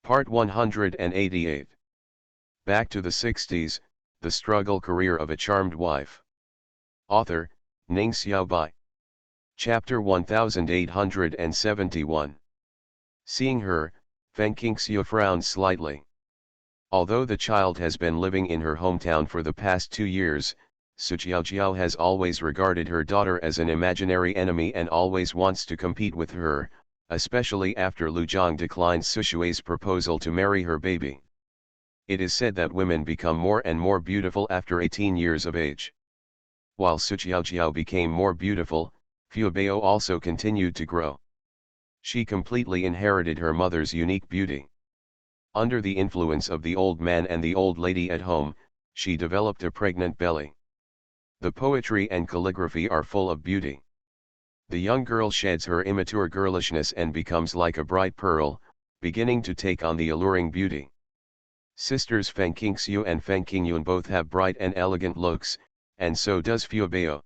Part 188. Back to the 60s, The Struggle Career of a Charmed Wife. Author, Ning Xiaobai. Chapter 1871. Seeing her, Feng Qingxiu frowned slightly. Although the child has been living in her hometown for the past 2 years, Su Jiaojiao has always regarded her daughter as an imaginary enemy and always wants to compete with her, especially after Lu Zhang declined Su Shui's proposal to marry her baby. It is said that women become more and more beautiful after 18 years of age. While Su Jiaojiao became more beautiful, Fu Bao also continued to grow. She completely inherited her mother's unique beauty. Under the influence of the old man and the old lady at home, she developed a pregnant belly. The poetry and calligraphy are full of beauty. The young girl sheds her immature girlishness and becomes like a bright pearl, beginning to take on the alluring beauty. Sisters Feng Qingxiu and Feng Qingyun both have bright and elegant looks, and so does Fu Bao.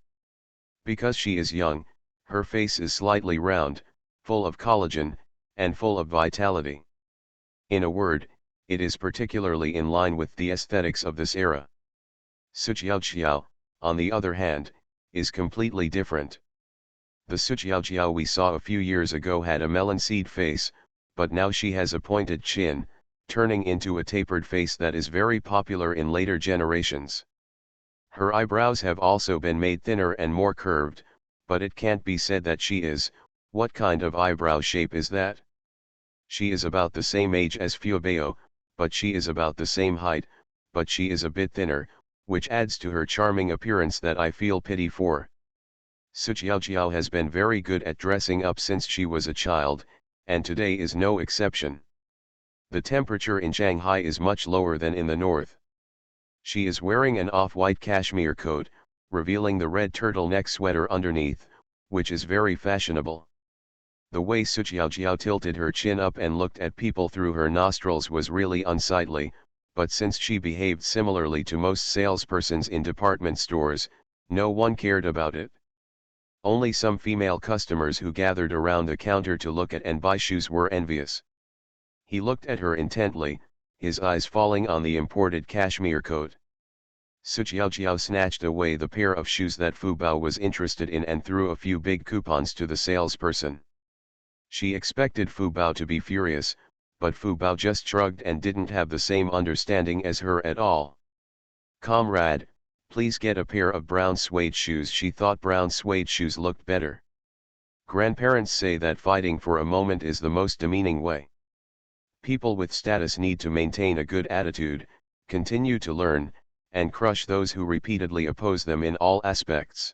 Because she is young, her face is slightly round, full of collagen, and full of vitality. In a word, it is particularly in line with the aesthetics of this era. Su Jiaojiao, on the other hand, is completely different. The Su Jiaojiao we saw a few years ago had a melon seed face, but now she has a pointed chin, turning into a tapered face that is very popular in later generations. Her eyebrows have also been made thinner and more curved, but it can't be said that she is. What kind of eyebrow shape is that? She is about the same age as Fu Bao, but she is about the same height, but she is a bit thinner, which adds to her charming appearance that I feel pity for. Su Jiaojiao has been very good at dressing up since she was a child, and today is no exception. The temperature in Shanghai is much lower than in the north. She is wearing an off-white cashmere coat, revealing the red turtleneck sweater underneath, which is very fashionable. The way Su Jiaojiao tilted her chin up and looked at people through her nostrils was really unsightly, but since she behaved similarly to most salespersons in department stores, no one cared about it. Only some female customers who gathered around the counter to look at and buy shoes were envious. He looked at her intently, his eyes falling on the imported cashmere coat. Su Jiaojiao snatched away the pair of shoes that Fu Bao was interested in and threw a few big coupons to the salesperson. She expected Fu Bao to be furious, but Fu Bao just shrugged and didn't have the same understanding as her at all. "Comrade, please get a pair of brown suede shoes." She thought brown suede shoes looked better. Grandparents say that fighting for a moment is the most demeaning way. People with status need to maintain a good attitude, continue to learn, and crush those who repeatedly oppose them in all aspects.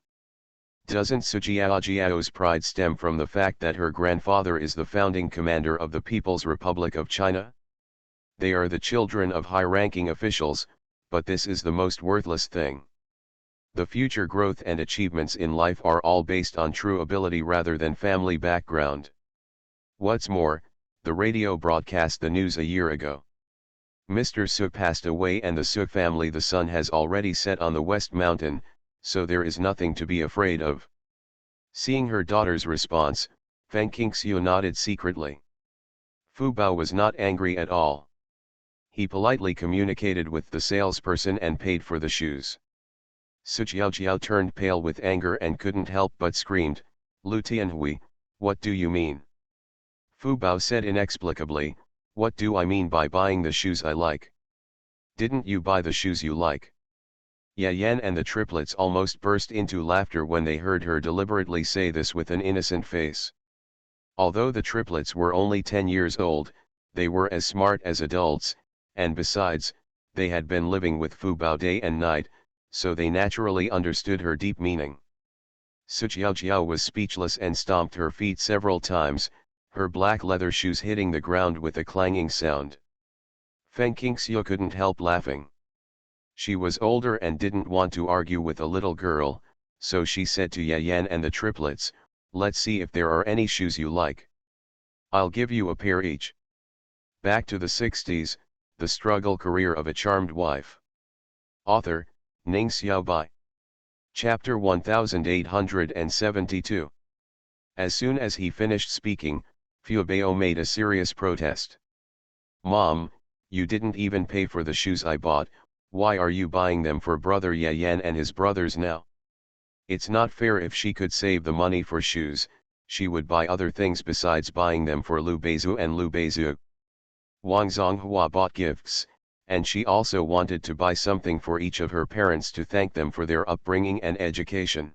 Doesn't Su Jiaojiao's pride stem from the fact that her grandfather is the founding commander of the People's Republic of China? They are the children of high-ranking officials, but this is the most worthless thing. The future growth and achievements in life are all based on true ability rather than family background. What's more, the radio broadcast the news a year ago. Mr. Su passed away and the Su family. The sun has already set on the West Mountain, so there is nothing to be afraid of. Seeing her daughter's response, Feng Qingxiu nodded secretly. Fu Bao was not angry at all. He politely communicated with the salesperson and paid for the shoes. Su Jiaojiao turned pale with anger and couldn't help but screamed, "Lu Tianhui, what do you mean?" Fu Bao said inexplicably, "What do I mean by buying the shoes I like? Didn't you buy the shoes you like?" Yan and the triplets almost burst into laughter when they heard her deliberately say this with an innocent face. Although the triplets were only 10 years old, they were as smart as adults, and besides, they had been living with Fu Bao day and night, so they naturally understood her deep meaning. Su Jiaojiao was speechless and stomped her feet several times, her black leather shoes hitting the ground with a clanging sound. Feng Qingxiu couldn't help laughing. She was older and didn't want to argue with a little girl, so she said to Yan and the triplets, "Let's see if there are any shoes you like. I'll give you a pair each." Back to the 60s, The Struggle Career of a Charmed Wife. Author, Ning Xiaobai. Chapter 1872. As soon as he finished speaking, Fu Bao made a serious protest. Mom, you didn't even pay for the shoes I bought, why are you buying them for brother Yayan and his brothers now? It's not fair. If she could save the money for shoes, she would buy other things besides buying them for Lu Beizu and Lu Beizu. Wang Zonghua bought gifts, and she also wanted to buy something for each of her parents to thank them for their upbringing and education.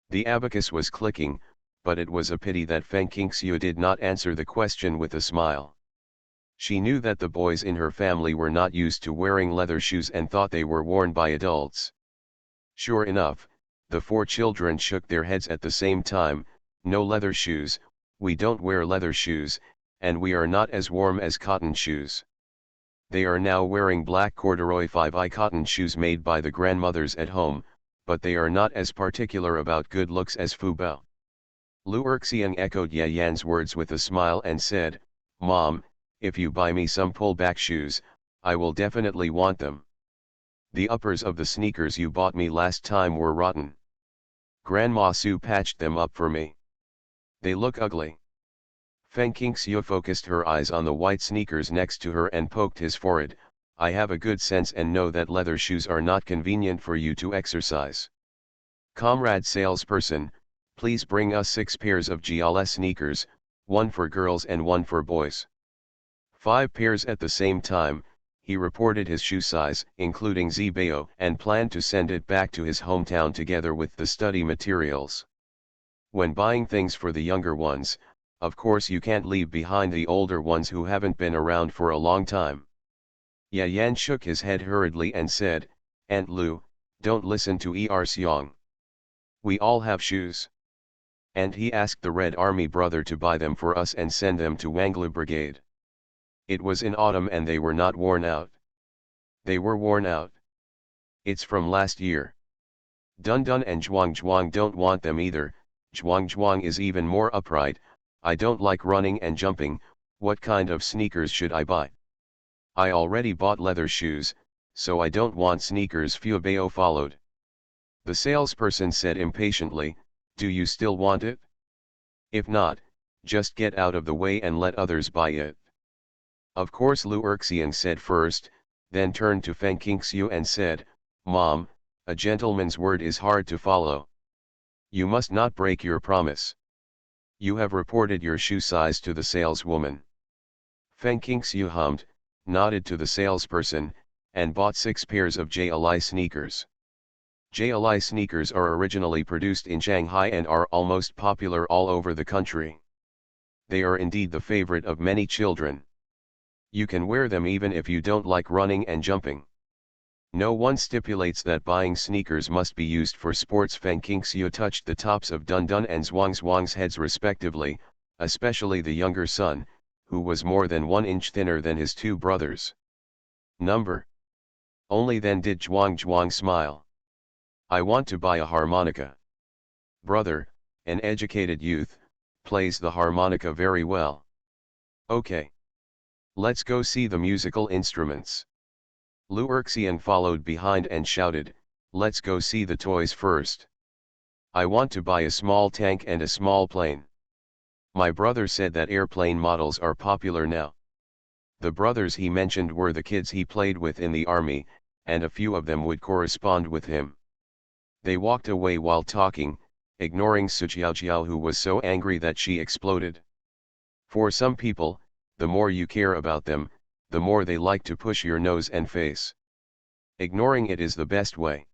The abacus was clicking, but it was a pity that Feng Qingxiu did not answer the question with a smile. She knew that the boys in her family were not used to wearing leather shoes and thought they were worn by adults. Sure enough, the four children shook their heads at the same time. No leather shoes, we don't wear leather shoes, and we are not as warm as cotton shoes. They are now wearing black corduroy 5i cotton shoes made by the grandmothers at home, but they are not as particular about good looks as Fu Bao. Lu Erxiang echoed Yayan's words with a smile and said, Mom, if you buy me some pull-back shoes, I will definitely want them. The uppers of the sneakers you bought me last time were rotten. Grandma Su patched them up for me. They look ugly. Feng Qingxiu focused her eyes on the white sneakers next to her and poked his forehead. I have a good sense and know that leather shoes are not convenient for you to exercise. Comrade salesperson, please bring us 6 pairs of GLS sneakers, 1 for girls and 1 for boys. 5 pairs at the same time. He reported his shoe size, including Zibao, and planned to send it back to his hometown together with the study materials. When buying things for the younger ones, of course you can't leave behind the older ones who haven't been around for a long time. Yayan shook his head hurriedly and said, Aunt Lu, don't listen to Er Xiang. We all have shoes. And he asked the Red Army brother to buy them for us and send them to Wanglu Brigade. It was in autumn and they were not worn out. They were worn out. It's from last year. Dun Dun and Zhuang don't want them either. Zhuang is even more upright. I don't like running and jumping. What kind of sneakers should I buy? I already bought leather shoes, so I don't want sneakers. Fu Bao followed. The salesperson said impatiently, do you still want it? If not, just get out of the way and let others buy it. Of course Lu Erxiang said first, then turned to Feng Qingxiu and said, Mom, a gentleman's word is hard to follow. You must not break your promise. You have reported your shoe size to the saleswoman. Feng Qingxiu hummed, nodded to the salesperson, and bought 6 pairs of JLI sneakers. JLI sneakers are originally produced in Shanghai and are almost popular all over the country. They are indeed the favorite of many children. You can wear them even if you don't like running and jumping. No one stipulates that buying sneakers must be used for sports. Feng Qingxiu touched the tops of Dun Dun and Zhuang's heads respectively, especially the younger son, who was more than 1 inch thinner than his 2 brothers. Number. Only then did Zhuang smile. I want to buy a harmonica. Brother, an educated youth, plays the harmonica very well. Okay. Let's go see the musical instruments. Lu Erxiang followed behind and shouted, let's go see the toys first. I want to buy a small tank and a small plane. My brother said that airplane models are popular now. The brothers he mentioned were the kids he played with in the army, and a few of them would correspond with him. They walked away while talking, ignoring Su Jiao, who was so angry that she exploded. For some people, the more you care about them, the more they like to push your nose and face. Ignoring it is the best way.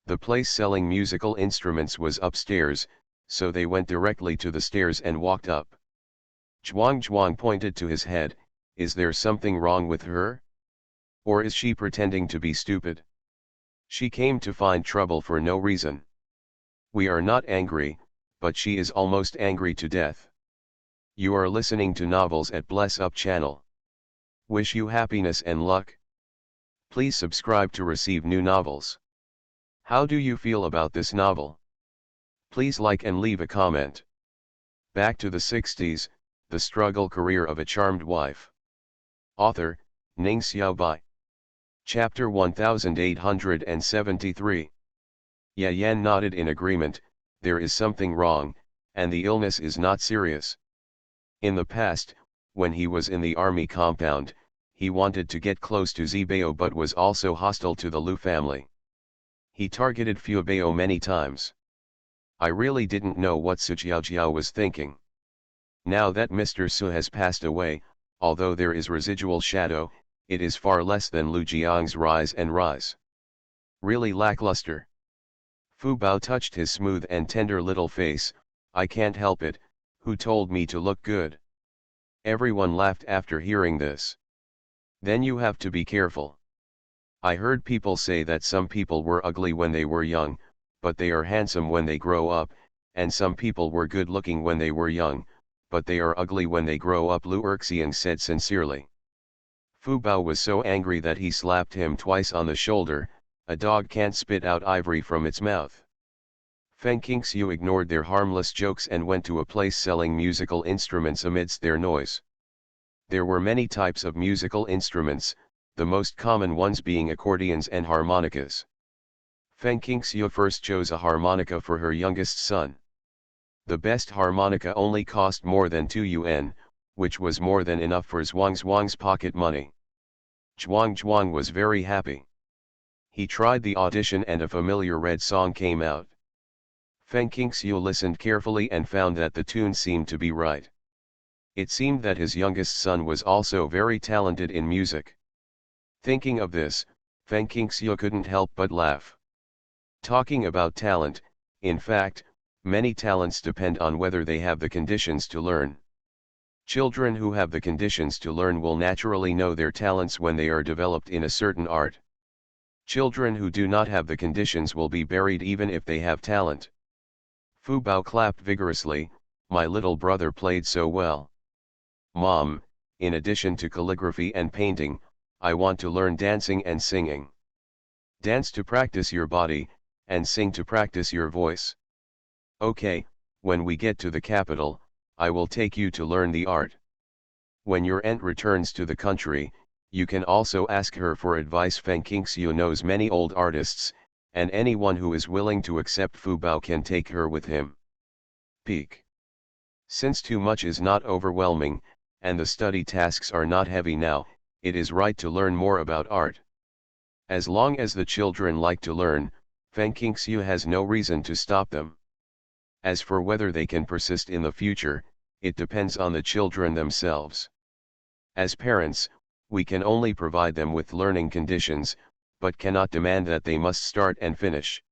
The place selling musical instruments was upstairs, so they went directly to the stairs and walked up. Zhuang pointed to his head, is there something wrong with her? Or is she pretending to be stupid? She came to find trouble for no reason. We are not angry, but she is almost angry to death. You are listening to Novels at Bless Up channel. Wish you happiness and luck. Please subscribe to receive new novels. How do you feel about this novel? Please like and leave a comment. Back to the 60s, the struggle career of a charmed wife. Author, Ning Xiaobai. Chapter 1873. Yayan nodded in agreement, there is something wrong, and the illness is not serious. In the past, when he was in the army compound, he wanted to get close to Zibao but was also hostile to the Lu family. He targeted Fubao many times. I really didn't know what Su Jiaojiao was thinking. Now that Mr. Su has passed away, although there is residual shadow, it is far less than Lu Jiang's rise and rise. Really lackluster. Fu Bao touched his smooth and tender little face. I can't help it, who told me to look good? Everyone laughed after hearing this. Then you have to be careful. I heard people say that some people were ugly when they were young, but they are handsome when they grow up, and some people were good looking when they were young, but they are ugly when they grow up, Lu Erxiang said sincerely. Fu Bao was so angry that he slapped him twice on the shoulder. A dog can't spit out ivory from its mouth. Feng Qingxiu ignored their harmless jokes and went to a place selling musical instruments amidst their noise. There were many types of musical instruments, the most common ones being accordions and harmonicas. Feng Qingxiu first chose a harmonica for her youngest son. The best harmonica only cost more than 2 yuan, which was more than enough for Zhuang's pocket money. Zhuang was very happy. He tried the audition and a familiar red song came out. Feng Qingxiu listened carefully and found that the tune seemed to be right. It seemed that his youngest son was also very talented in music. Thinking of this, Feng Qingxiu couldn't help but laugh. Talking about talent, in fact, many talents depend on whether they have the conditions to learn. Children who have the conditions to learn will naturally know their talents when they are developed in a certain art. Children who do not have the conditions will be buried even if they have talent. Fu Bao clapped vigorously. My little brother played so well. Mom, in addition to calligraphy and painting, I want to learn dancing and singing. Dance to practice your body, and sing to practice your voice. Okay, when we get to the capital, I will take you to learn the art. When your aunt returns to the country, you can also ask her for advice. Feng Qingxiu knows many old artists, and anyone who is willing to accept Fu Bao can take her with him. Peak. Since too much is not overwhelming, and the study tasks are not heavy now, it is right to learn more about art. As long as the children like to learn, Feng Qingxiu has no reason to stop them. As for whether they can persist in the future, it depends on the children themselves. As parents, we can only provide them with learning conditions, but cannot demand that they must start and finish.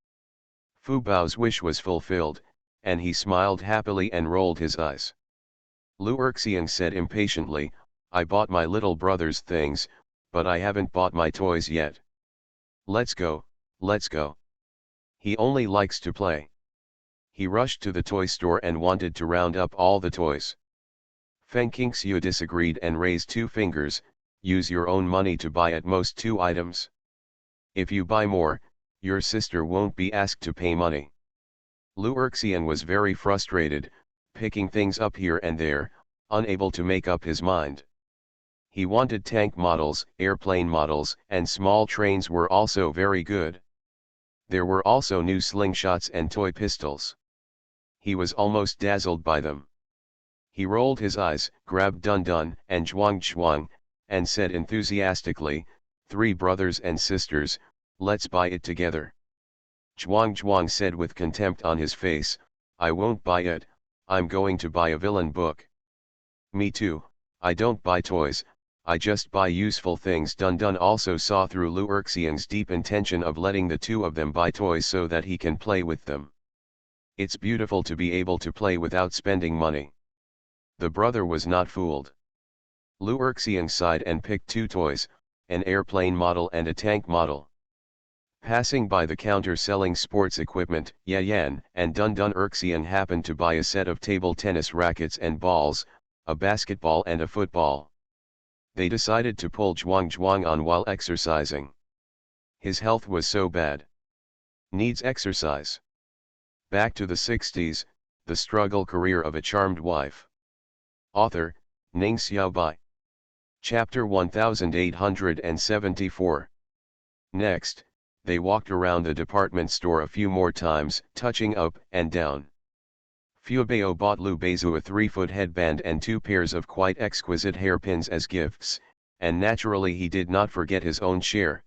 Fu Bao's wish was fulfilled, and he smiled happily and rolled his eyes. Lu Erxiang said impatiently, I bought my little brother's things, but I haven't bought my toys yet. Let's go, let's go. He only likes to play. He rushed to the toy store and wanted to round up all the toys. Feng Qingxiu disagreed and raised 2 fingers, use your own money to buy at most 2 items. If you buy more, your sister won't be asked to pay money. Lu Erxiang was very frustrated, picking things up here and there, unable to make up his mind. He wanted tank models, airplane models, and small trains were also very good. There were also new slingshots and toy pistols. He was almost dazzled by them. He rolled his eyes, grabbed Dun Dun and Zhuang, and said enthusiastically, 3 brothers and sisters, let's buy it together. Zhuang said with contempt on his face, I won't buy it, I'm going to buy a villain book. Me too, I don't buy toys, I just buy useful things. Dun Dun also saw through Lu Erxiang's deep intention of letting the 2 of them buy toys so that he can play with them. It's beautiful to be able to play without spending money. The brother was not fooled. Lu Erxiang sighed and picked 2 toys, an airplane model and a tank model. Passing by the counter selling sports equipment, Yan and Dun Erxiang happened to buy a set of table tennis rackets and balls, a basketball and a football. They decided to pull Zhuang on while exercising. His health was so bad. Needs exercise. Back to the 60s, the struggle career of a charmed wife. Author, Ning Xiaobai. Chapter 1874. Next, they walked around the department store a few more times, touching up and down. Fuebao bought Lu Beizu a 3-foot headband and 2 pairs of quite exquisite hairpins as gifts, and naturally he did not forget his own share.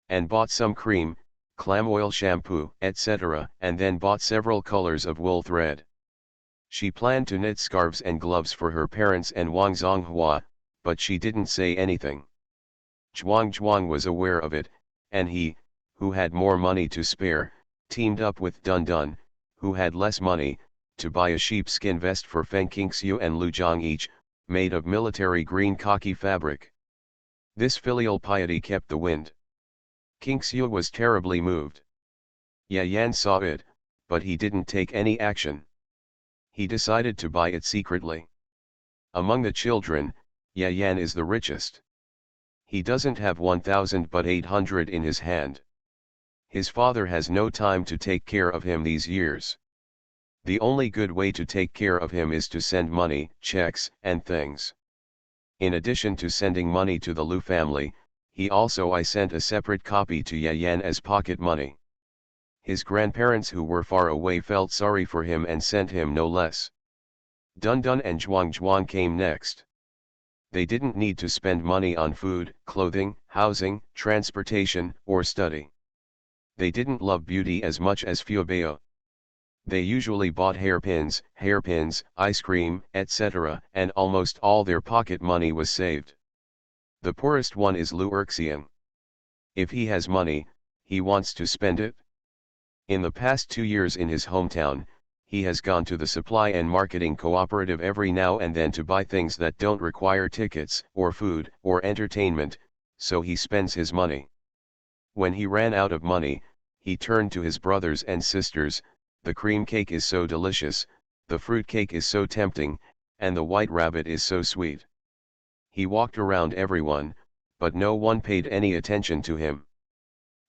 And bought some cream, clam oil shampoo, etc., and then bought several colors of wool thread. She planned to knit scarves and gloves for her parents and Wang Zonghua, but she didn't say anything. Zhuang was aware of it, and he, who had more money to spare, teamed up with Dun Dun, who had less money, to buy a sheepskin vest for Feng Qingxiu and Lu Zhang each, made of military green khaki fabric. This filial piety kept the wind. Qingxiu was terribly moved. Ye Yan saw it, but he didn't take any action. He decided to buy it secretly. Among the children, Ye Yan is the richest. He doesn't have 1,000 but 800 in his hand. His father has no time to take care of him these years. The only good way to take care of him is to send money, checks, and things. In addition to sending money to the Lu family, I sent a separate copy to Ye Yan as pocket money. His grandparents who were far away felt sorry for him and sent him no less. Dun Dun and Zhuang came next. They didn't need to spend money on food, clothing, housing, transportation, or study. They didn't love beauty as much as Fuebao. They usually bought hairpins, ice cream, etc., and almost all their pocket money was saved. The poorest one is Lu Erxian. If he has money, he wants to spend it. In the past 2 years in his hometown, he has gone to the supply and marketing cooperative every now and then to buy things that don't require tickets, or food, or entertainment, so he spends his money. When he ran out of money, he turned to his brothers and sisters. The cream cake is so delicious, the fruit cake is so tempting, and the white rabbit is so sweet. He walked around everyone, but no one paid any attention to him.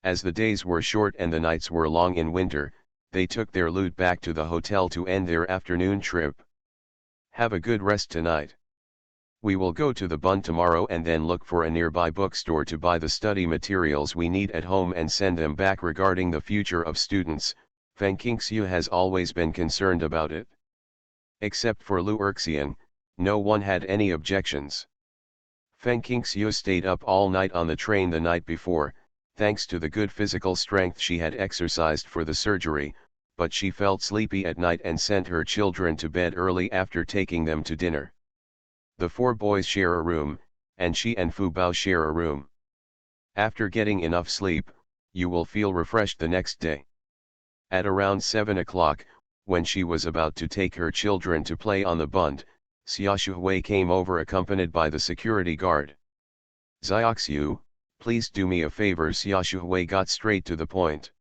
As the days were short and the nights were long in winter, they took their loot back to the hotel to end their afternoon trip. Have a good rest tonight. We will go to the Bund tomorrow and then look for a nearby bookstore to buy the study materials we need at home and send them back. Regarding the future of students, Feng Qingxiu has always been concerned about it. Except for Lu Erxian, no one had any objections. Feng Qingxiu stayed up all night on the train the night before, thanks to the good physical strength she had exercised for the surgery, but she felt sleepy at night and sent her children to bed early after taking them to dinner. The 4 boys share a room, and she and Fu Bao share a room. After getting enough sleep, you will feel refreshed the next day. At around 7 o'clock, when she was about to take her children to play on the Bund, Xia Shuhui came over accompanied by the security guard. Xiaoxiu, please do me a favor. Xia Shuhui got straight to the point.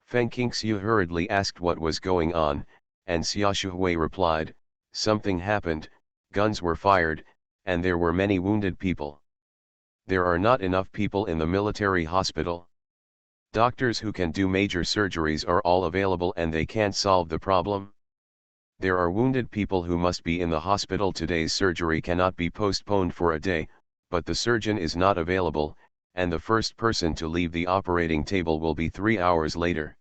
Feng Qingxiu hurriedly asked what was going on, and Xia Shuhui replied, something happened, guns were fired, and there were many wounded people. There are not enough people in the military hospital. Doctors who can do major surgeries are all available and they can't solve the problem. There are wounded people who must be in the hospital. Today's surgery cannot be postponed for a day, but the surgeon is not available, and the first person to leave the operating table will be 3 hours later.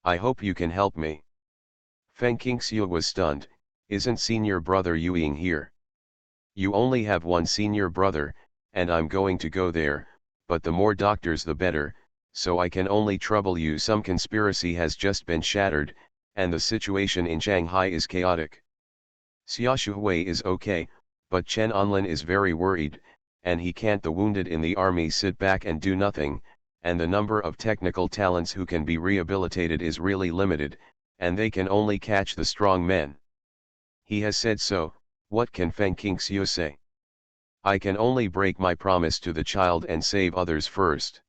I hope you can help me. Feng Qingxiu was stunned. Isn't senior brother Yueying here? You only have one senior brother, and I'm going to go there, but the more doctors the better, so I can only trouble you. Some conspiracy has just been shattered, and the situation in Shanghai is chaotic. Xia Shuhui is okay, but Chen Onlin is very worried, and he can't. The wounded in the army sit back and do nothing, and the number of technical talents who can be rehabilitated is really limited, and they can only catch the strong men. He has said so. What can Feng Qingxiu say? I can only break my promise to the child and save others first.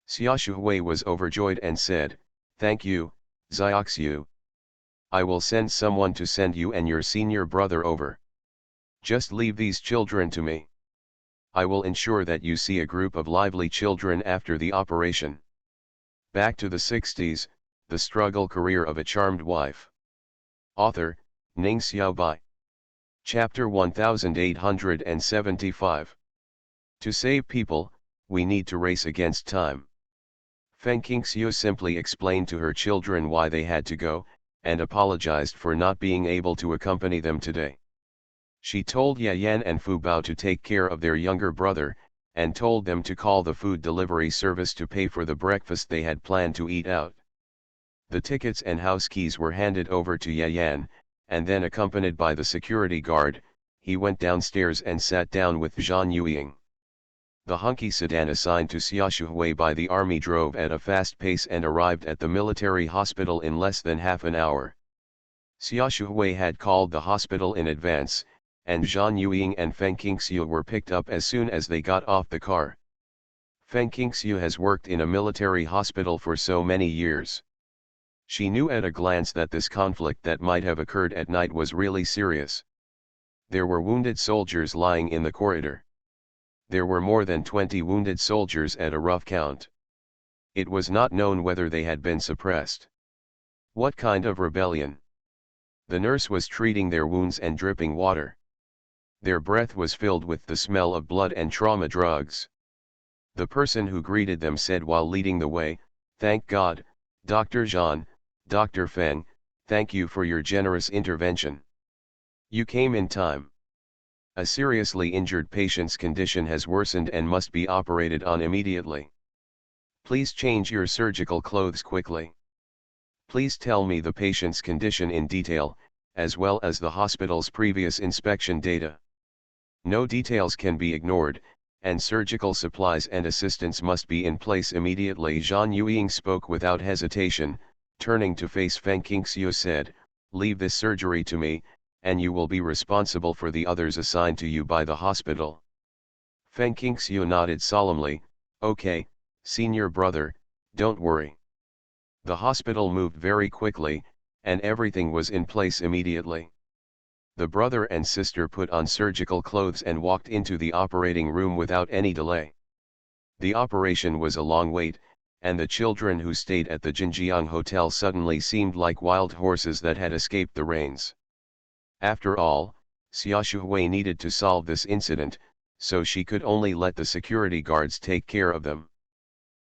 Xia Shuhui was overjoyed and said, thank you, Xiaoxiu. I will send someone to send you and your senior brother over. Just leave these children to me. I will ensure that you see a group of lively children after the operation. Back to the 60s, the struggle career of a charmed wife. Author, Ning Xiaobai. Chapter 1875. To save people, we need to race against time. Feng Qingxiu simply explained to her children why they had to go, and apologized for not being able to accompany them today. She told Yayan and Fu Bao to take care of their younger brother, and told them to call the food delivery service to pay for the breakfast they had planned to eat out. The tickets and house keys were handed over to Yayan, and then accompanied by the security guard, he went downstairs and sat down with Zhang Yueying. The hunky sedan assigned to Xiaoshuhui by the army drove at a fast pace and arrived at the military hospital in less than half an hour. Xiaoshuhui had called the hospital in advance, and Zhang Yueying and Feng Qingxiu were picked up as soon as they got off the car. Feng Qingxiu has worked in a military hospital for so many years. She knew at a glance that this conflict that might have occurred at night was really serious. There were wounded soldiers lying in the corridor. There were more than 20 wounded soldiers at a rough count. It was not known whether they had been suppressed. What kind of rebellion? The nurse was treating their wounds and dripping water. Their breath was filled with the smell of blood and trauma drugs. The person who greeted them said while leading the way, "Thank God, Dr. Zhang, Dr. Feng, thank you for your generous intervention. You came in time. A seriously injured patient's condition has worsened and must be operated on immediately. Please change your surgical clothes quickly. Please tell me the patient's condition in detail, as well as the hospital's previous inspection data. No details can be ignored, and surgical supplies and assistance must be in place immediately." Zhang Yueying spoke without hesitation, turning to face Feng Qingxiu said, "Leave this surgery to me, and you will be responsible for the others assigned to you by the hospital." Feng Qingxiu nodded solemnly, "Okay, senior brother, don't worry." The hospital moved very quickly, and everything was in place immediately. The brother and sister put on surgical clothes and walked into the operating room without any delay. The operation was a long wait, and the children who stayed at the Jinjiang Hotel suddenly seemed like wild horses that had escaped the reins. After all, Xiaoshuhui needed to solve this incident, so she could only let the security guards take care of them.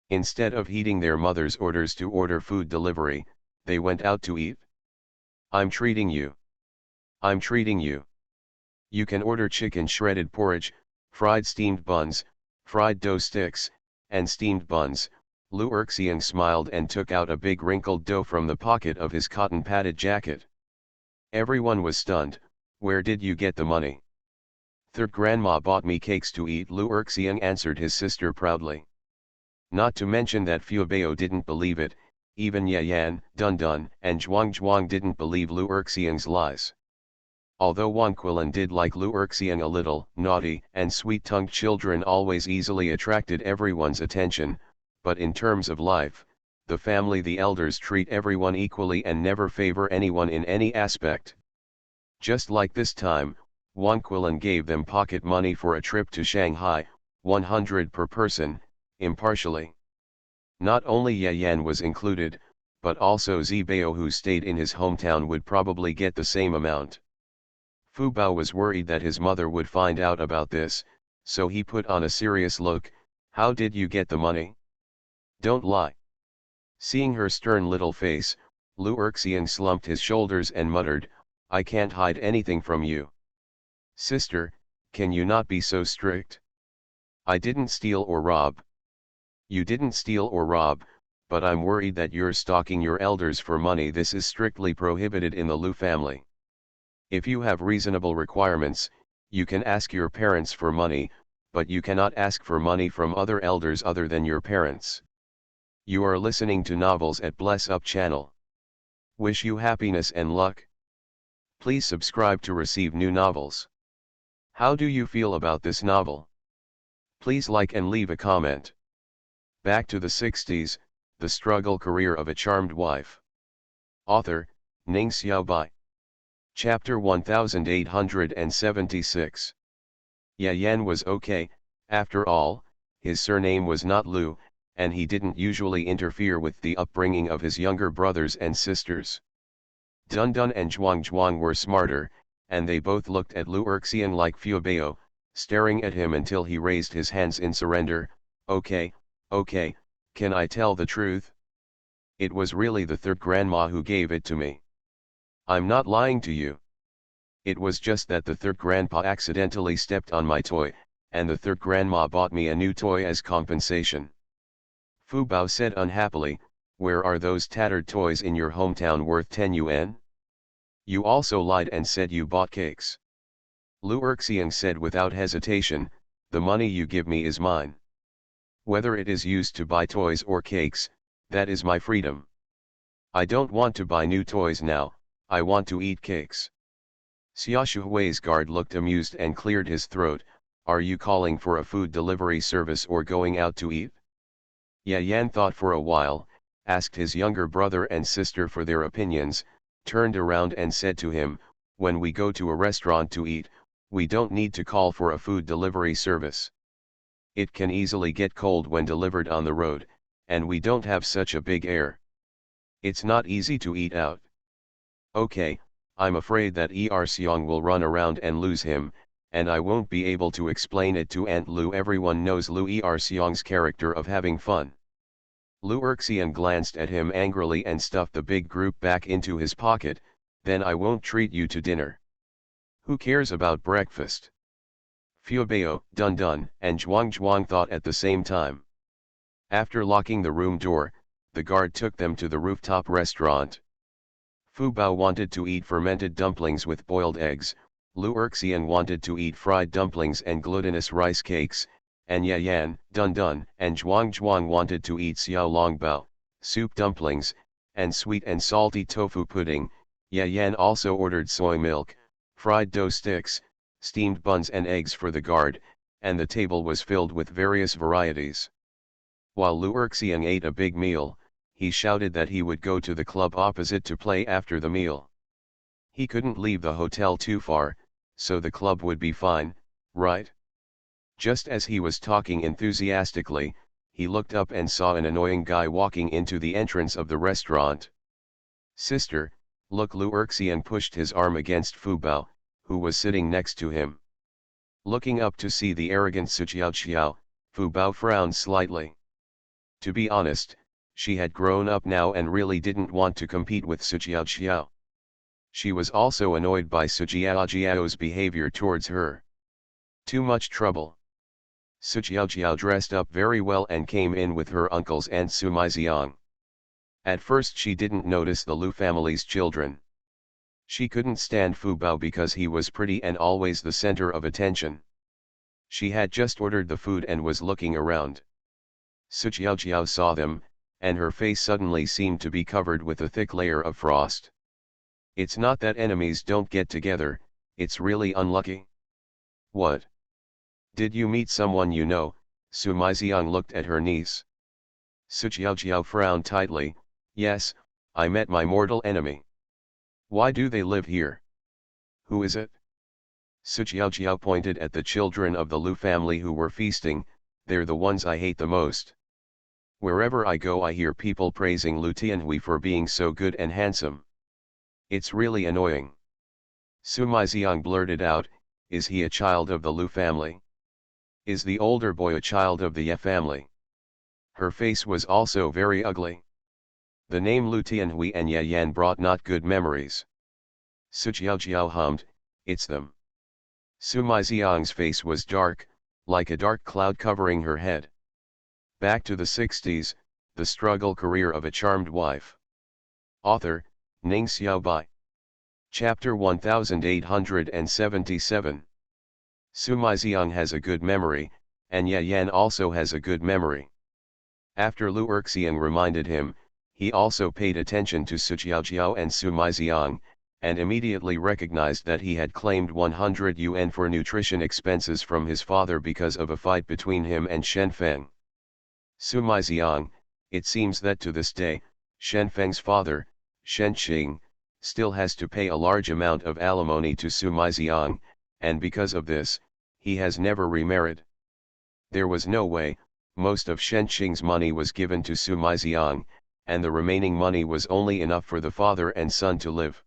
Instead of heeding their mother's orders to order food delivery, they went out to eat. "I'm treating you. I'm treating you. You can order chicken shredded porridge, fried steamed buns, fried dough sticks, and steamed buns." Lu Erxiang smiled and took out a big wrinkled dough from the pocket of his cotton-padded jacket. Everyone was stunned. "Where did you get the money?" "Third grandma bought me cakes to eat," Lu Erxiang answered his sister proudly. Not to mention that Fu Bao didn't believe it, even Yayan, Dun Dun, and Zhuang didn't believe Lu Erxiang's lies. Although Wang Quilin did like Lu Erxiang a little, naughty and sweet-tongued children always easily attracted everyone's attention, but in terms of life, the family the elders treat everyone equally and never favor anyone in any aspect. Just like this time, Wang Quilin gave them pocket money for a trip to Shanghai, 100 per person, impartially. Not only Yayan was included, but also Zibao who stayed in his hometown would probably get the same amount. Fu Bao was worried that his mother would find out about this, so he put on a serious look. "How did you get the money? Don't lie." Seeing her stern little face, Lu Erxiang slumped his shoulders and muttered, "I can't hide anything from you. Sister, can you not be so strict? I didn't steal or rob." "You didn't steal or rob, but I'm worried that you're stalking your elders for money. This is strictly prohibited in the Lu family. If you have reasonable requirements, you can ask your parents for money, but you cannot ask for money from other elders other than your parents." You are listening to Novels at Bless Up channel. Wish you happiness and luck. Please subscribe to receive new novels. How do you feel about this novel? Please like and leave a comment. Back to the 60s, the struggle career of a charmed wife. Author, Ning Xiaobai. Chapter 1876. Yayan was okay, after all, his surname was not Lu, and he didn't usually interfere with the upbringing of his younger brothers and sisters. Dun Dun and Zhuang were smarter, and they both looked at Lu Erxiang like Fu Bao, staring at him until he raised his hands in surrender. Okay, can I tell the truth? It was really the third grandma who gave it to me. I'm not lying to you. It was just that the third grandpa accidentally stepped on my toy, and the third grandma bought me a new toy as compensation. Fu Bao said unhappily, where are those tattered toys in your hometown worth 10 yuan? You also lied and said you bought cakes. Lu Erxiang said without hesitation, the money you give me is mine. Whether it is used to buy toys or cakes, that is my freedom. I don't want to buy new toys now, I want to eat cakes. Xia Shuhui's guard looked amused and cleared his throat. Are you calling for a food delivery service or going out to eat? Ye Yan thought for a while, asked his younger brother and sister for their opinions, turned around and said to him, when we go to a restaurant to eat, we don't need to call for a food delivery service. It can easily get cold when delivered on the road, and we don't have such a big air. It's not easy to eat out. Okay, I'm afraid that Siong will run around and lose him, and I won't be able to explain it to Aunt Lu. Everyone knows Lu Siong's character of having fun. Lu Erxian glanced at him angrily and stuffed the big group back into his pocket. Then I won't treat you to dinner. Who cares about breakfast? Fuebao, Dun Dun, and Zhuang thought at the same time. After locking the room door, the guard took them to the rooftop restaurant. Fu Bao wanted to eat fermented dumplings with boiled eggs, Lu Erxian wanted to eat fried dumplings and glutinous rice cakes, and Ye Yan, Dun Dun, and Zhuang wanted to eat xiao long bao, soup dumplings, and sweet and salty tofu pudding. Ye Yan also ordered soy milk, fried dough sticks, steamed buns and eggs for the guard, and the table was filled with various varieties. While Lu Erxian ate a big meal, he shouted that he would go to the club opposite to play after the meal. He couldn't leave the hotel too far, so the club would be fine, right? Just as he was talking enthusiastically, he looked up and saw an annoying guy walking into the entrance of the restaurant. Sister, look! Lu Erxian pushed his arm against Fu Bao, who was sitting next to him. Looking up to see the arrogant Su Xiao, Fu Bao frowned slightly. To be honest, she had grown up now and really didn't want to compete with Su Xiao. She was also annoyed by Su Xiao's behavior towards her. Too much trouble. Su Xiao dressed up very well and came in with her uncles and Su Maiziang. At first she didn't notice the Lu family's children. She couldn't stand Fu Bao because he was pretty and always the center of attention. She had just ordered the food and was looking around. Su Xiao saw them, and her face suddenly seemed to be covered with a thick layer of frost. It's not that enemies don't get together, it's really unlucky. What? Did you meet someone you know? Su Maiziang looked at her niece. Su Xiao frowned tightly. Yes, I met my mortal enemy. Why do they live here? Who is it? Su Xiao pointed at the children of the Lu family who were feasting. They're the ones I hate the most. Wherever I go I hear people praising Lu Tianhui for being so good and handsome. It's really annoying. Su Maiziang blurted out, is he a child of the Lu family? Is the older boy a child of the Ye family? Her face was also very ugly. The name Lu Tianhui and Ye Yan brought not good memories. Su Xiao hummed, it's them. Su Maiziang's face was dark, like a dark cloud covering her head. Back to the 60s, the struggle career of a charmed wife. Author, Ning Xiaobai. Chapter 1877. Su Maiziang has a good memory, and Ye Yan also has a good memory. After Lu Erxiang reminded him, he also paid attention to Su Xiao and Su Maiziang, and immediately recognized that he had claimed 100 yuan for nutrition expenses from his father because of a fight between him and Shen Feng. Su Maiziang, it seems that to this day, Shen Feng's father, Shen Qing, still has to pay a large amount of alimony to Su Maiziang, and because of this, he has never remarried. There was no way, most of Shen Qing's money was given to Su Maiziang, and the remaining money was only enough for the father and son to live.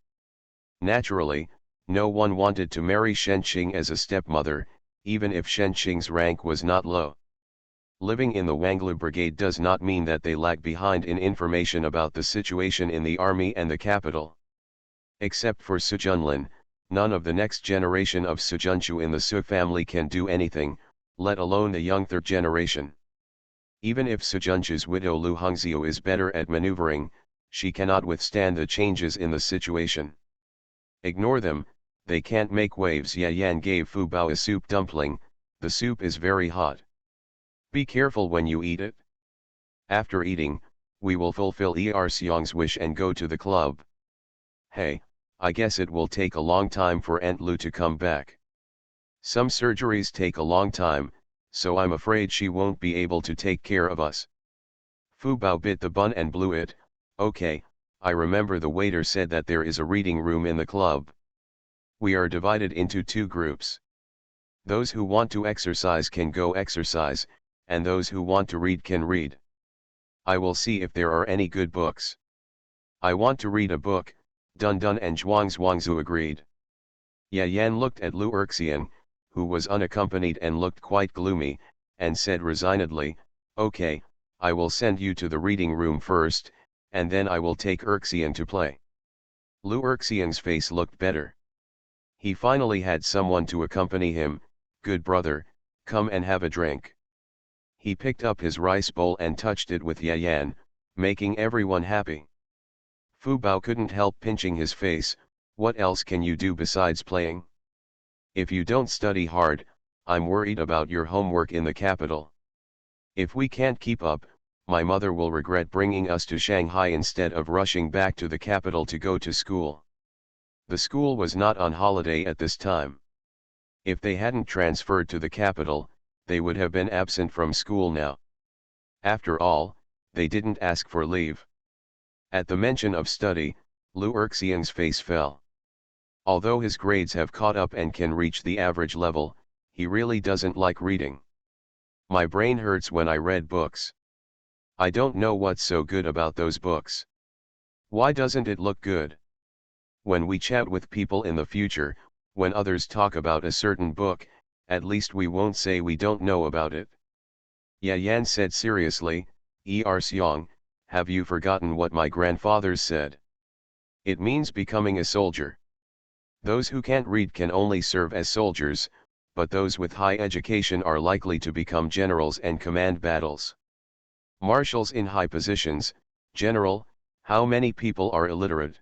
Naturally, no one wanted to marry Shen Qing as a stepmother, even if Shen Qing's rank was not low. Living in the Wanglu Brigade does not mean that they lag behind in information about the situation in the army and the capital. Except for Sujunlin, none of the next generation of Sujunchu in the Su family can do anything, let alone the young third generation. Even if Sujunchu's widow Lu Hongxiu is better at maneuvering, she cannot withstand the changes in the situation. Ignore them, they can't make waves. Ye Yan gave Fu Bao a soup dumpling, the soup is very hot. Be careful when you eat it. After eating, we will fulfill Er Xiong's wish and go to the club. Hey, I guess it will take a long time for Aunt Lu to come back. Some surgeries take a long time, so I'm afraid she won't be able to take care of us. Fu Bao bit the bun and blew it. Okay, I remember the waiter said that there is a reading room in the club. We are divided into two groups. Those who want to exercise can go exercise, and those who want to read can read. I will see if there are any good books. I want to read a book, Dun Dun and Zhuangzu agreed. Ye Yan looked at Lu Erxian, who was unaccompanied and looked quite gloomy, and said resignedly, okay, I will send you to the reading room first, and then I will take Erxian to play. Lu Erxian's face looked better. He finally had someone to accompany him. Good brother, come and have a drink. He picked up his rice bowl and touched it with Ye Yan, making everyone happy. Fu Bao couldn't help pinching his face. What else can you do besides playing? If you don't study hard, I'm worried about your homework in the capital. If we can't keep up, my mother will regret bringing us to Shanghai instead of rushing back to the capital to go to school. The school was not on holiday at this time. If they hadn't transferred to the capital, they would have been absent from school now. After all, they didn't ask for leave. At the mention of study, Lu Erxian's face fell. Although his grades have caught up and can reach the average level, he really doesn't like reading. My brain hurts when I read books. I don't know what's so good about those books. Why doesn't it look good? When we chat with people in the future, when others talk about a certain book, at least we won't say we don't know about it. Ye Yan said seriously, Er Xiong, have you forgotten what my grandfathers said? It means becoming a soldier. Those who can't read can only serve as soldiers, but those with high education are likely to become generals and command battles. Marshals in high positions. General, how many people are illiterate?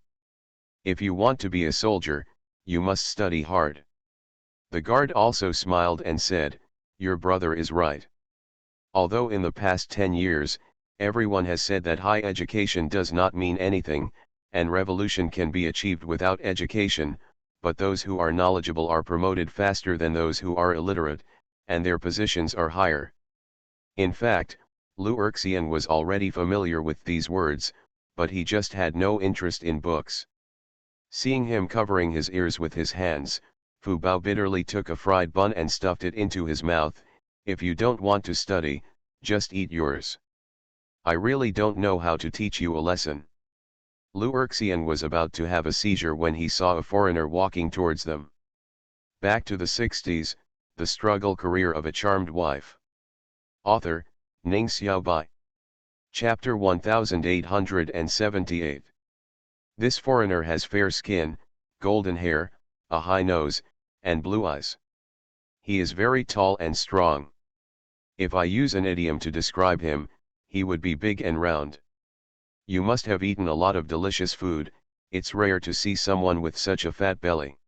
If you want to be a soldier, you must study hard. The guard also smiled and said, your brother is right. Although in the past 10 years, everyone has said that high education does not mean anything, and revolution can be achieved without education, but those who are knowledgeable are promoted faster than those who are illiterate, and their positions are higher. In fact, Lu Erxian was already familiar with these words, but he just had no interest in books. Seeing him covering his ears with his hands, Fu Bao bitterly took a fried bun and stuffed it into his mouth. If you don't want to study, just eat yours. I really don't know how to teach you a lesson. Lu Erxian was about to have a seizure when he saw a foreigner walking towards them. Back to the 60s, the struggle career of a charmed wife. Author, Ning Xiaobai. Chapter 1878. This foreigner has fair skin, golden hair, a high nose, and blue eyes. He is very tall and strong. If I use an idiom to describe him, he would be big and round. You must have eaten a lot of delicious food, it's rare to see someone with such a fat belly.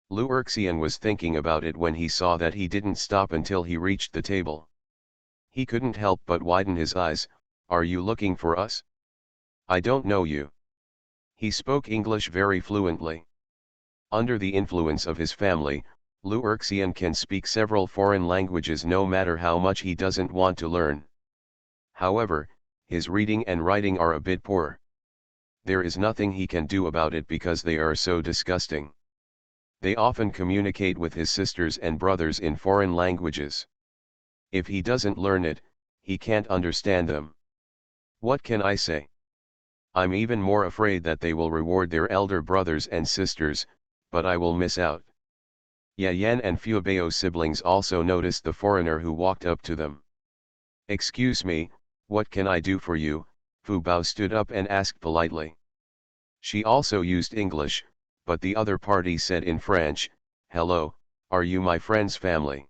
Lu Erxian was thinking about it when he saw that he didn't stop until he reached the table. He couldn't help but widen his eyes. Are you looking for us? I don't know you. He spoke English very fluently. Under the influence of his family, Lu Erxian can speak several foreign languages no matter how much he doesn't want to learn. However, his reading and writing are a bit poor. There is nothing he can do about it because they are so disgusting. They often communicate with his sisters and brothers in foreign languages. If he doesn't learn it, he can't understand them. What can I say? I'm even more afraid that they will reward their elder brothers and sisters, but I will miss out. Ye Yan and Fu Bao's siblings also noticed the foreigner who walked up to them. Excuse me, what can I do for you? Fu Bao stood up and asked politely. She also used English, but the other party said in French, "Hello, are you my friend's family?"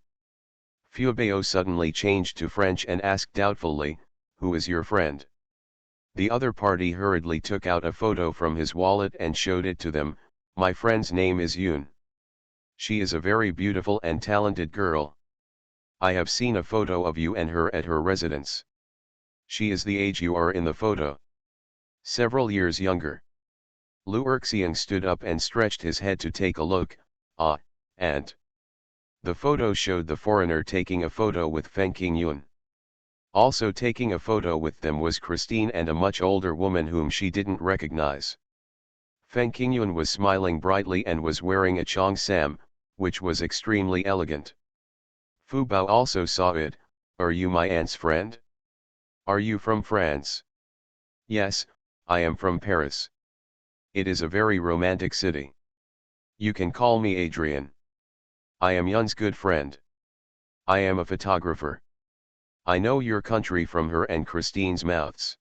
Fubao suddenly changed to French and asked doubtfully, "Who is your friend?" The other party hurriedly took out a photo from his wallet and showed it to them. "My friend's name is Yoon. She is a very beautiful and talented girl. I have seen a photo of you and her at her residence. She is the age you are in the photo. Several years younger." Lu Erxian stood up and stretched his head to take a look. And the photo showed the foreigner taking a photo with Feng Qingyun. Also taking a photo with them was Christine and a much older woman whom she didn't recognize. Feng Qingyun was smiling brightly and was wearing a cheongsam, which was extremely elegant. Fu Bao also saw it. "Are you my aunt's friend? Are you from France?" "Yes, I am from Paris. It is a very romantic city. You can call me Adrian. I am Yun's good friend. I am a photographer. I know your country from her and Christine's mouths.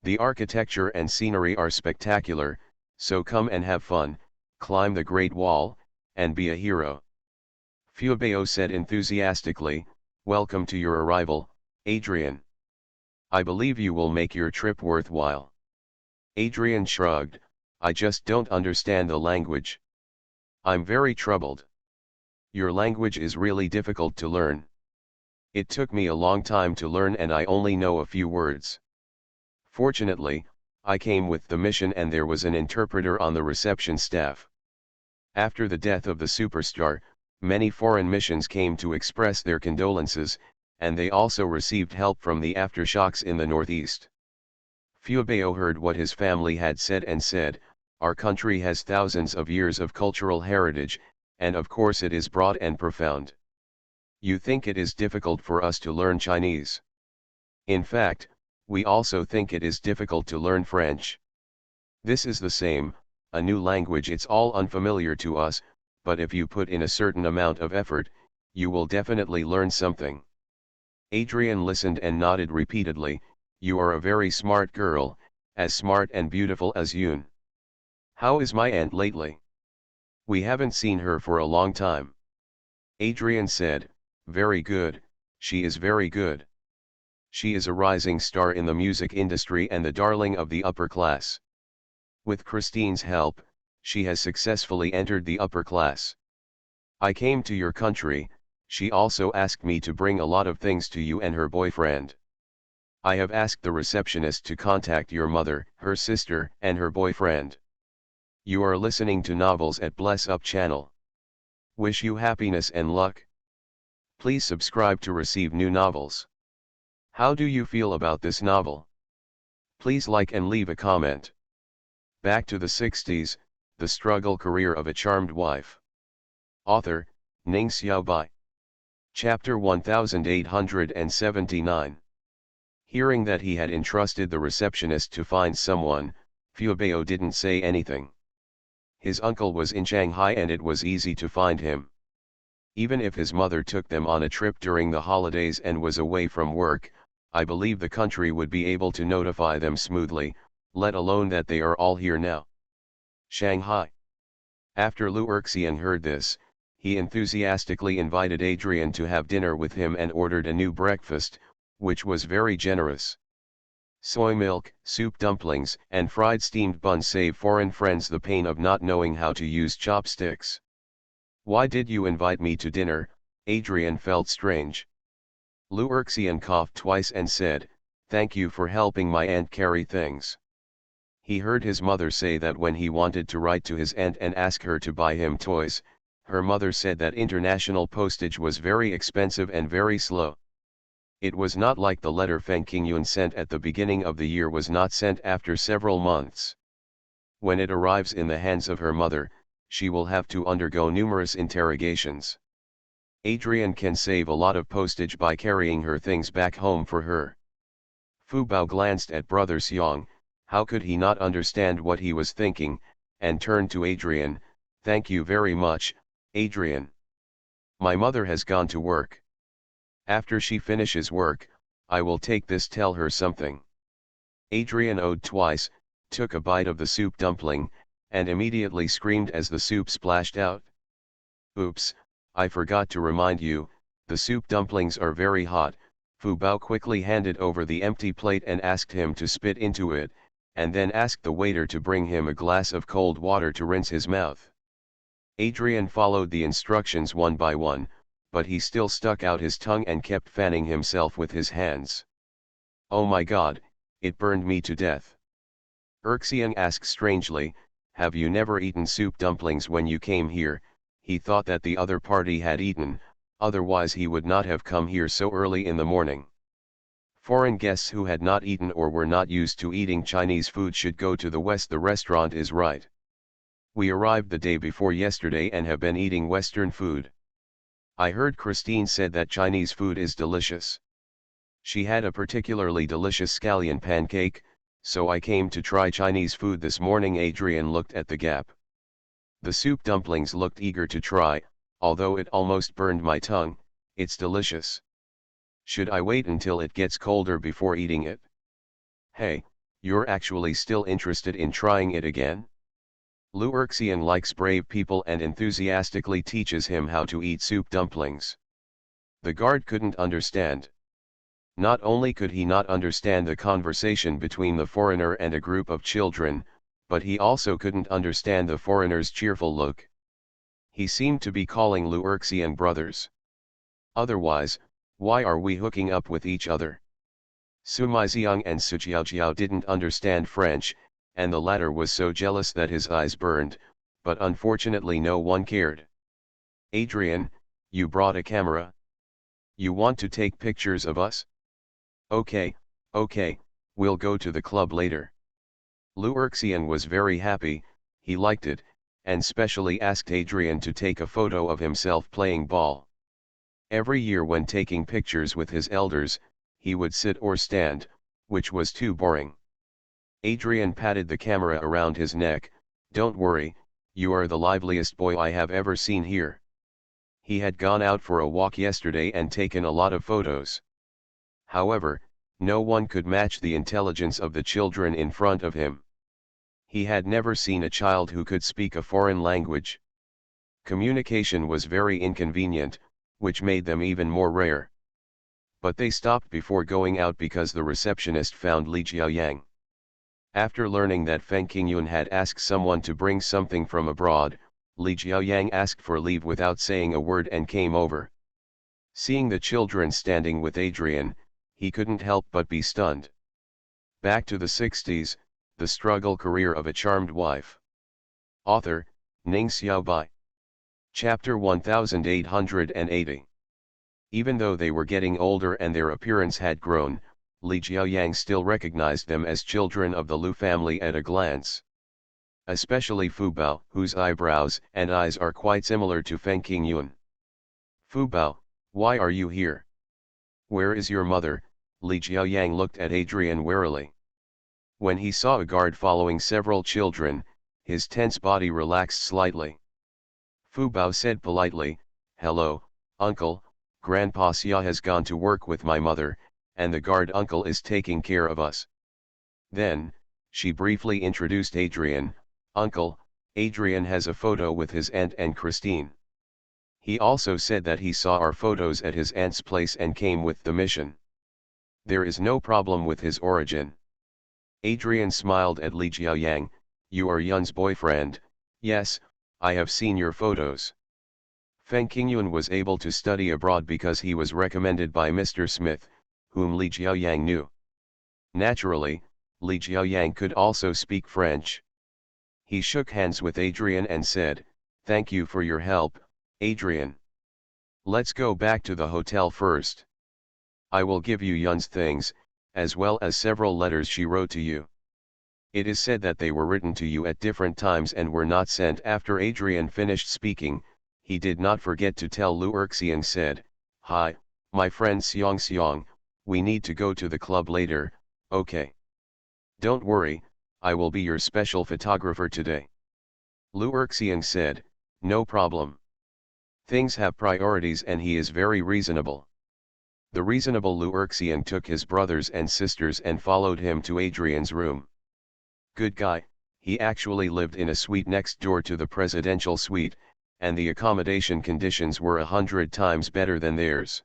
The architecture and scenery are spectacular, so come and have fun, climb the Great Wall, and be a hero." Fubao said enthusiastically, "Welcome to your arrival, Adrian. I believe you will make your trip worthwhile." Adrian shrugged, "I just don't understand the language. I'm very troubled. Your language is really difficult to learn. It took me a long time to learn and I only know a few words. Fortunately, I came with the mission and there was an interpreter on the reception staff. After the death of the superstar, many foreign missions came to express their condolences, and they also received help from the aftershocks in the northeast." Fubao heard what his family had said and said, "Our country has thousands of years of cultural heritage, and of course it is broad and profound. You think it is difficult for us to learn Chinese. In fact, we also think it is difficult to learn French. This is the same, a new language, it's all unfamiliar to us, but if you put in a certain amount of effort, you will definitely learn something." Adrian listened and nodded repeatedly. "You are a very smart girl, as smart and beautiful as Yoon. How is my aunt lately? We haven't seen her for a long time." Adrian said, "Very good, she is very good. She is a rising star in the music industry and the darling of the upper class. With Christine's help, she has successfully entered the upper class. I came to your country, she also asked me to bring a lot of things to you and her boyfriend. I have asked the receptionist to contact your mother, her sister, and her boyfriend. You are listening to Novels at Bless Up channel. Wish you happiness and luck. Please subscribe to receive new novels. How do you feel about this novel? Please like and leave a comment." Back to the 60s, the struggle career of a charmed wife. Author, Ning Xiaobai. Chapter 1879. Hearing that he had entrusted the receptionist to find someone, Fubao didn't say anything. His uncle was in Shanghai and it was easy to find him. Even if his mother took them on a trip during the holidays and was away from work, I believe the country would be able to notify them smoothly, let alone that they are all here now. Shanghai. After Lu Erxian heard this, he enthusiastically invited Adrian to have dinner with him and ordered a new breakfast, which was very generous. Soy milk, soup dumplings, and fried steamed buns save foreign friends the pain of not knowing how to use chopsticks. "Why did you invite me to dinner?" Adrian felt strange. Lu Erxian coughed twice and said, "Thank you for helping my aunt carry things." He heard his mother say that when he wanted to write to his aunt and ask her to buy him toys, her mother said that international postage was very expensive and very slow. It was not like the letter Feng Qingyun sent at the beginning of the year was not sent after several months. When it arrives in the hands of her mother, she will have to undergo numerous interrogations. Adrian can save a lot of postage by carrying her things back home for her. Fu Bao glanced at Brother Xiang. How could he not understand what he was thinking, and turned to Adrian. "Thank you very much, Adrian. My mother has gone to work. After she finishes work, I will take this, tell her something." Adrian owed twice, took a bite of the soup dumpling, and immediately screamed as the soup splashed out. Oops, I forgot to remind you, the soup dumplings are very hot. Fu Bao quickly handed over the empty plate and asked him to spit into it, and then asked the waiter to bring him a glass of cold water to rinse his mouth. Adrian followed the instructions one by one, but he still stuck out his tongue and kept fanning himself with his hands. Oh my God, it burned me to death. Erxian asked strangely, have you never eaten soup dumplings when you came here? He thought that the other party had eaten, otherwise he would not have come here so early in the morning. Foreign guests who had not eaten or were not used to eating Chinese food should go to the west. The restaurant is right. We arrived the day before yesterday and have been eating Western food. I heard Christine said that Chinese food is delicious. She had a particularly delicious scallion pancake, so I came to try Chinese food this morning. Adrian looked at the gap. The soup dumplings looked eager to try, although it almost burned my tongue. It's delicious. Should I wait until it gets colder before eating it? Hey, you're actually still interested in trying it again? Lu Erxian likes brave people and enthusiastically teaches him how to eat soup dumplings. The guard couldn't understand. Not only could he not understand the conversation between the foreigner and a group of children, but he also couldn't understand the foreigner's cheerful look. He seemed to be calling Lu Erxian brothers. Otherwise, why are we hooking up with each other? Sumaiziang and Sujiaojiao didn't understand French, and the latter was so jealous that his eyes burned, but unfortunately no one cared. Adrian, you brought a camera? You want to take pictures of us? Okay, we'll go to the club later. Lu Erxian was very happy, he liked it, and specially asked Adrian to take a photo of himself playing ball. Every year when taking pictures with his elders, he would sit or stand, which was too boring. Adrian patted the camera around his neck. Don't worry, you are the liveliest boy I have ever seen here. He had gone out for a walk yesterday and taken a lot of photos. However, no one could match the intelligence of the children in front of him. He had never seen a child who could speak a foreign language. Communication was very inconvenient, which made them even more rare. But they stopped before going out because the receptionist found Li Jiaoyang. After learning that Feng Qingyun had asked someone to bring something from abroad, Li Jiaoyang asked for leave without saying a word and came over. Seeing the children standing with Adrian, he couldn't help but be stunned. Back to the 60s, the struggle career of a charmed wife. Author, Ning Xiaobai. Chapter 1880. Even though they were getting older and their appearance had grown, Li Jiaoyang still recognized them as children of the Lu family at a glance. Especially Fu Bao, whose eyebrows and eyes are quite similar to Feng Qingyun. Fu Bao, why are you here? Where is your mother? Li Jiaoyang looked at Adrian warily. When he saw a guard following several children, his tense body relaxed slightly. Fu Bao said politely, hello, uncle, Grandpa Xia has gone to work with my mother, and the guard uncle is taking care of us. Then, she briefly introduced Adrian. Uncle, Adrian has a photo with his aunt and Christine. He also said that he saw our photos at his aunt's place and came with the mission. There is no problem with his origin. Adrian smiled at Li Jiaoyang. You are Yun's boyfriend. Yes, I have seen your photos. Feng Qingyun was able to study abroad because he was recommended by Mr. Smith, whom Li Jiaoyang knew. Naturally, Li Jiaoyang could also speak French. He shook hands with Adrian and said, thank you for your help, Adrian. Let's go back to the hotel first. I will give you Yun's things, as well as several letters she wrote to you. It is said that they were written to you at different times and were not sent. After Adrian finished speaking, he did not forget to tell Lu Erxian said, hi, my friend Xiong, we need to go to the club later, okay? Don't worry, I will be your special photographer today. Lu Erxian said, no problem. Things have priorities and he is very reasonable. The reasonable Lu Erxian took his brothers and sisters and followed him to Adrian's room. Good guy, he actually lived in a suite next door to the presidential suite, and the accommodation conditions were 100 times better than theirs.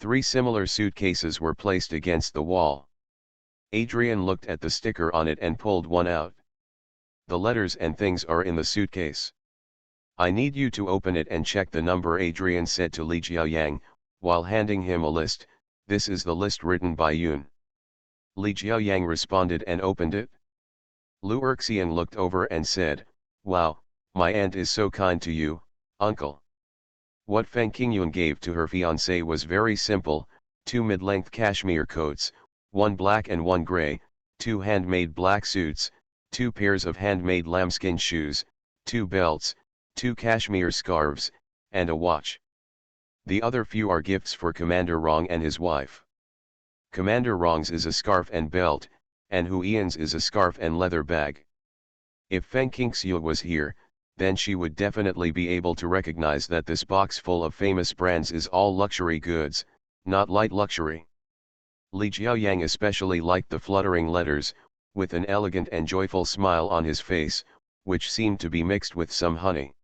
3 similar suitcases were placed against the wall. Adrian looked at the sticker on it and pulled one out. The letters and things are in the suitcase. I need you to open it and check the number, Adrian said to Li Jiaoyang, while handing him a list. This is the list written by Yun. Li Jiaoyang responded and opened it. Lu Erxian looked over and said, "Wow, my aunt is so kind to you, uncle." What Feng Qingyun gave to her fiancé was very simple: 2 mid-length cashmere coats, 1 black and 1 gray, 2 handmade black suits, 2 pairs of handmade lambskin shoes, 2 belts, 2 cashmere scarves, and a watch. The other few are gifts for Commander Rong and his wife. Commander Rong's is a scarf and belt, and Hu Yan's is a scarf and leather bag. If Feng Qingxiu was here, then she would definitely be able to recognize that this box full of famous brands is all luxury goods, not light luxury. Li Jiaoyang especially liked the fluttering letters, with an elegant and joyful smile on his face, which seemed to be mixed with some honey.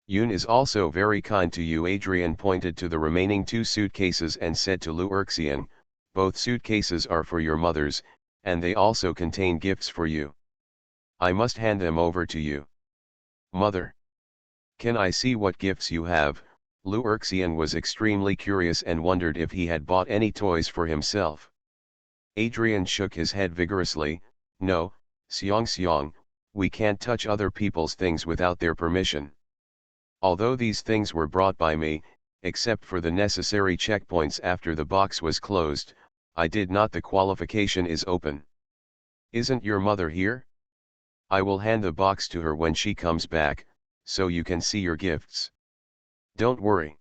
Yun is also very kind to you. Adrian pointed to the remaining 2 suitcases and said to Lu Erxian, "Both suitcases are for your mothers, and they also contain gifts for you. I must hand them over to you." "Mother, can I see what gifts you have?" Lu Erxian was extremely curious and wondered if he had bought any toys for himself. Adrian shook his head vigorously. "No, Xiong, we can't touch other people's things without their permission. Although these things were brought by me, except for the necessary checkpoints after the box was closed, I did not. The qualification is open." "Isn't your mother here?" "I will hand the box to her when she comes back, so you can see your gifts. Don't worry."